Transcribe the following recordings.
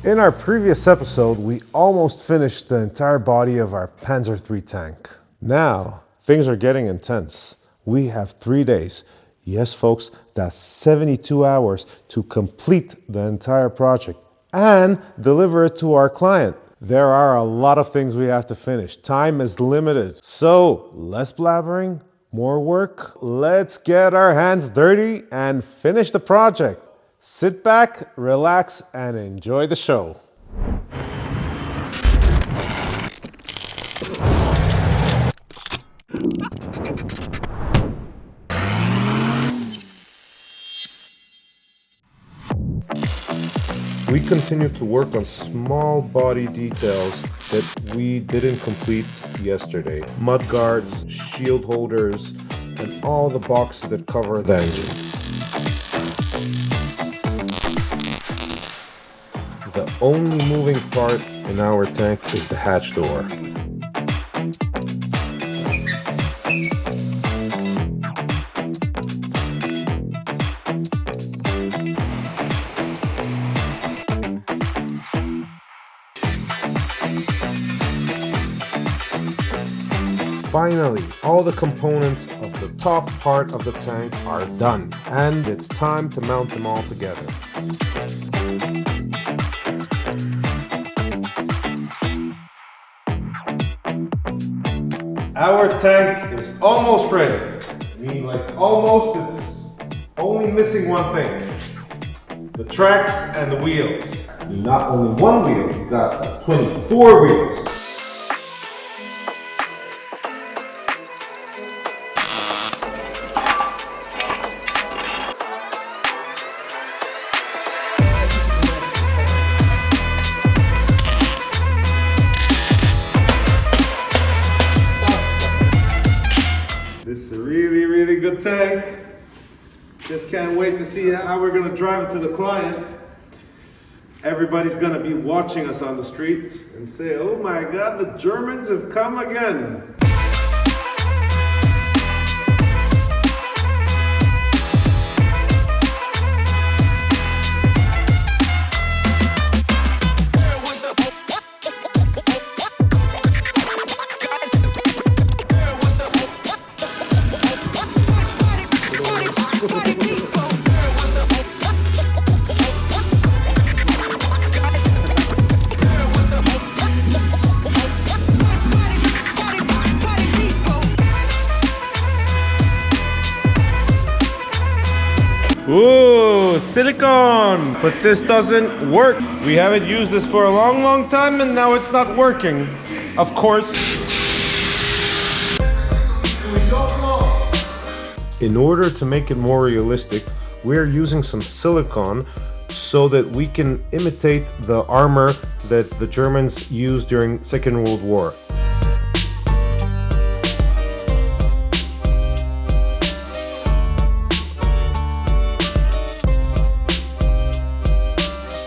In our previous episode, we almost finished the entire body of our Panzer III tank. Now, things are getting intense. We have 3 days. Yes, folks, that's 72 hours to complete the entire project and deliver it to our client. There are a lot of things we have to finish. Time is limited. So, less blabbering, more work. Let's get our hands dirty and finish the project. Sit back, relax, and enjoy the show. We continue to work on small body details that we didn't complete yesterday. Mud guards, shield holders, and all the boxes that cover the engine. The only moving part in our tank is the hatch door. Finally, all the components of the top part of the tank are done, and it's time to mount them all together. Our tank is almost ready. I mean, like almost, it's only missing one thing. The tracks and the wheels. Not only one wheel, you got 24 wheels. This is a really good tank. Just can't wait to see how we're gonna drive it to the client. Everybody's gonna be watching us on the streets and say, oh my God, the Germans have come again. Ooh, silicone! But this doesn't work. We haven't used this for a long time and now it's not working. Of course. In order to make it more realistic, we're using some silicone so that we can imitate the armor that the Germans used during Second World War.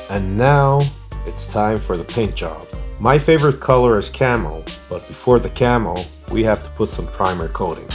And now, it's time for the paint job. My favorite color is camo, but before the camo, we have to put some primer coating.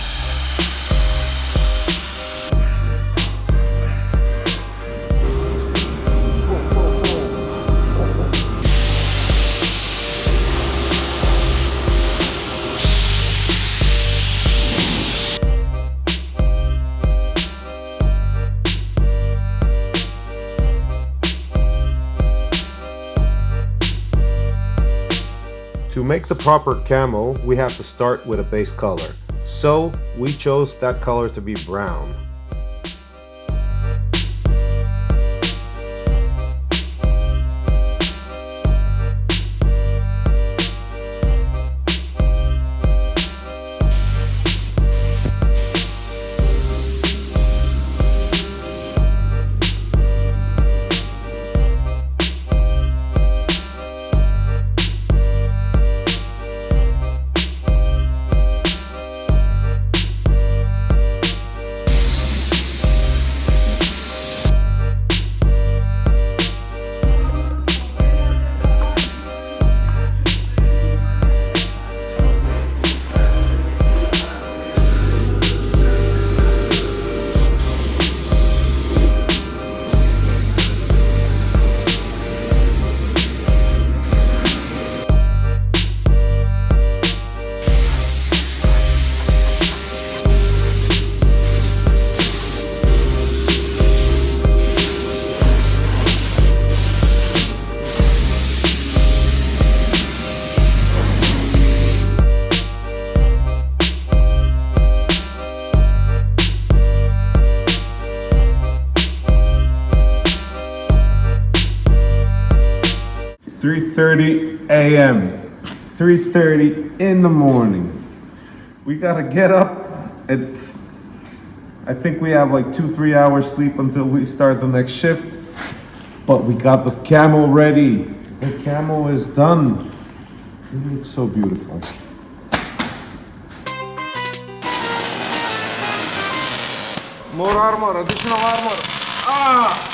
To make the proper camo, we have to start with a base color. So, we chose that color to be brown. 3:30 a.m. 3:30 in the morning. We gotta get up at, I think we have like 2-3 hours sleep until we start the next shift. But we got the camo ready. The camo is done. It looks so beautiful. More armor, additional armor. Ah!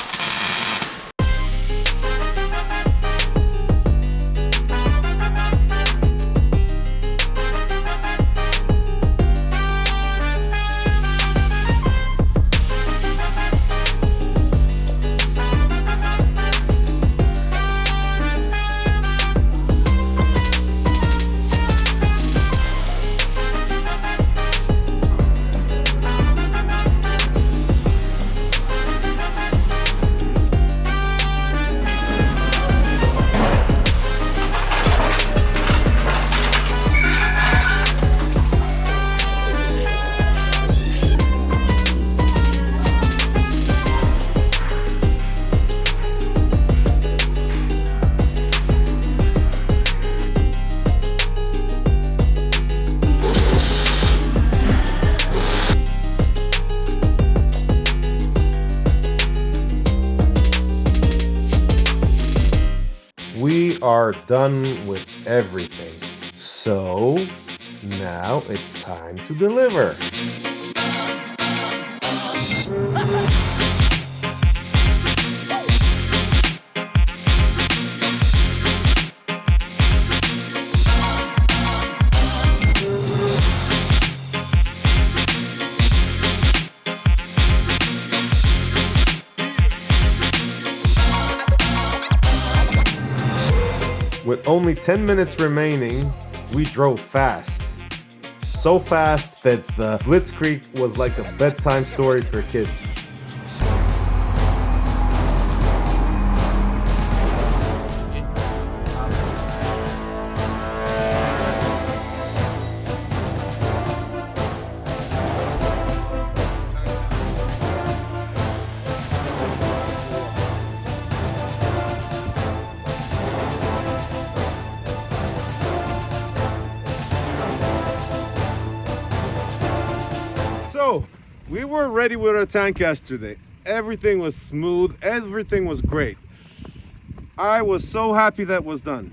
We are done with everything. So now it's time to deliver. With only 10 minutes remaining, we drove fast. So fast that the blitzkrieg was like a bedtime story for kids. So, we were ready with our tank yesterday. Everything was smooth, everything was great. I was so happy that was done.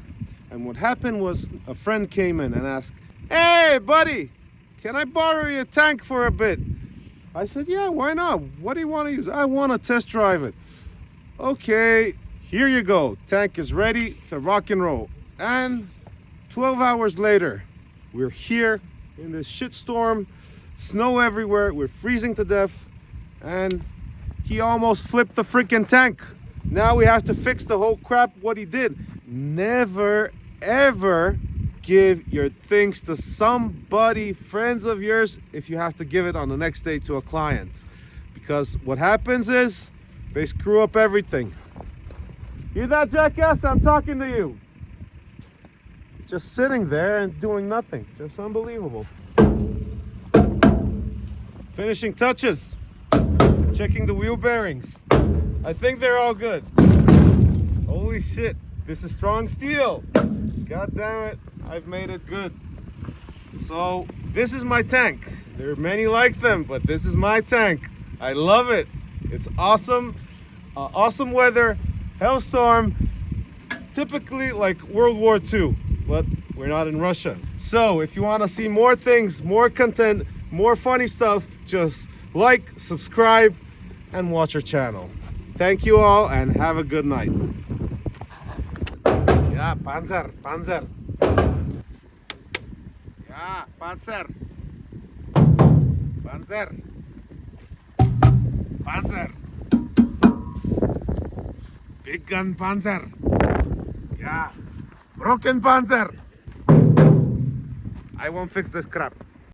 And what happened was a friend came in and asked, "Hey buddy, can I borrow your tank for a bit?" I said, "Yeah, why not? What do you want to use?" "I want to test drive it." "Okay, here you go. Tank is ready to rock and roll." And 12 hours later, we're here in this shitstorm. Snow everywhere, we're freezing to death, and he almost flipped the freaking tank. Now we have to fix the whole crap what he did. Never ever give your things to somebody, friends of yours, if you have to give it on the next day to a client. Because what happens is they screw up everything. Hear that, jackass? I'm talking to you. It's just sitting there and doing nothing. Just unbelievable. Finishing touches, checking the wheel bearings. I think they're all good. Holy shit, this is strong steel. God damn it, I've made it good. So this is my tank. There are many like them, but this is my tank. I love it. It's awesome. Awesome weather, hailstorm, typically like World War II, but we're not in Russia. So if you want to see more things, more content, more funny stuff, just like, subscribe, and watch our channel. Thank you all, and have a good night. Yeah, Panzer, Panzer. Yeah, Panzer. Panzer. Panzer. Big gun Panzer. Yeah. Broken Panzer. I won't fix this crap.